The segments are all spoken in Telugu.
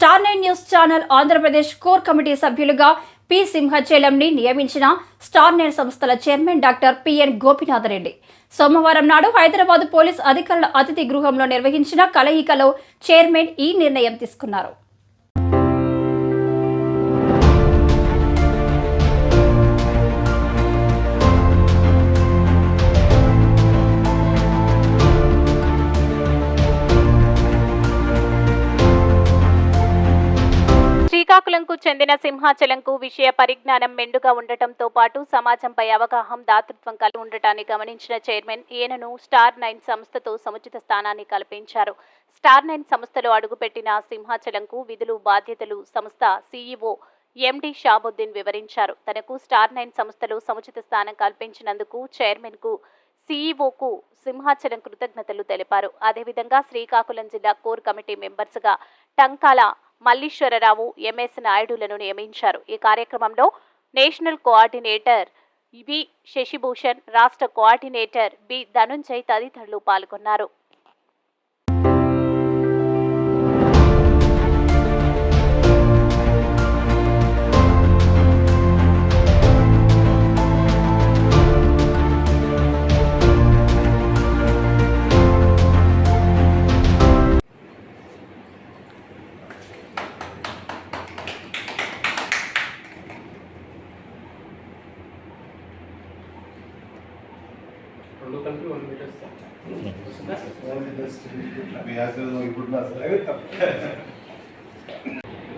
Star 9 news channel Andhra Pradesh core committee సభ్యులుగా పి సింహాచలంని నియమించిన స్టార్ 9 సంస్థల చైర్మన్ డాక్టర్ పిఎన్ గోపినాథరెడ్డి సోమవారం నాడు హైదరాబాద్ పోలీస్ అధికారుల అతిథి గృహంలో నిర్వహించిన కలయికలో చైర్మన్ ఈ నిర్ణయం తీసుకున్నారు. శ్రీకాకుళంకు చెందిన సింహాచలంకు విషయ పరిజ్ఞానం మెండుగా ఉండటంతో పాటు సమాజంపై అవగాహన దాతృత్వం కలిగి ఉండటాన్ని గమనించిన చైర్మన్ ఈయనను స్టార్ 9 సంస్థతో సముచిత స్థానాన్ని కల్పించారు. స్టార్ 9 సంస్థలో అడుగుపెట్టిన సింహాచలంకు విధులు బాధ్యతలు సంస్థ సీఈఓ ఎండి షాబుద్దీన్ వివరించారు. తనకు స్టార్ 9 సంస్థలో సముచిత స్థానం కల్పించినందుకు చైర్మన్కు సీఈఓకు సింహాచలం కృతజ్ఞతలు తెలిపారు. అదేవిధంగా శ్రీకాకుళం జిల్లా core committee మెంబర్స్గా Tankala Malleswara Rao, MS నాయుడులను నియమించారు. ఈ కార్యక్రమంలో నేషనల్ కోఆర్డినేటర్ బి శశిభూషణ్, రాష్ట్ర కోఆర్డినేటర్ బి ధనుంజయ్ తదితరులు పాల్గొన్నారు.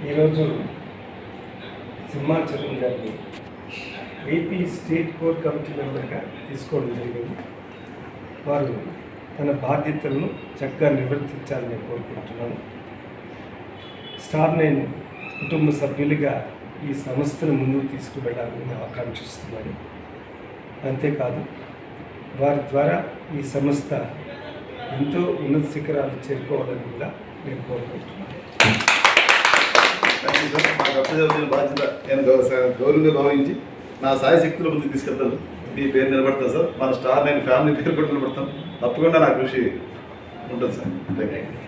ఈరోజు సింహాచలం గారిని ఏపీ స్టేట్ కోర్ కమిటీ మెంబర్గా తీసుకోవడం జరిగింది. వారు తన బాధ్యతలను చక్కగా నిర్వర్తించాలని కోరుకుంటున్నాను. స్టార్ 9 కుటుంబ సభ్యులుగా ఈ సంస్థను ముందుకు తీసుకువెళ్ళాలని ఆకాంక్షిస్తున్నాను. అంతేకాదు, వారి ద్వారా ఈ సంస్థ ఎంతో ఉన్నత శిఖరాలు చేరుకోవాలని కూడా నేను కోరుకుంటున్నాను. బాధ్యత నేను గౌరవంగా భావించి నా సాయ శక్తుల ముందుకు తీసుకెళ్తాను. మీ పేరు నిలబడతాను సార్. మన స్టార్ 9 ఫ్యామిలీ పేరు కూడా నిలబడతాం. తప్పకుండా నా కృషి ఉంటుంది సార్. Thank you.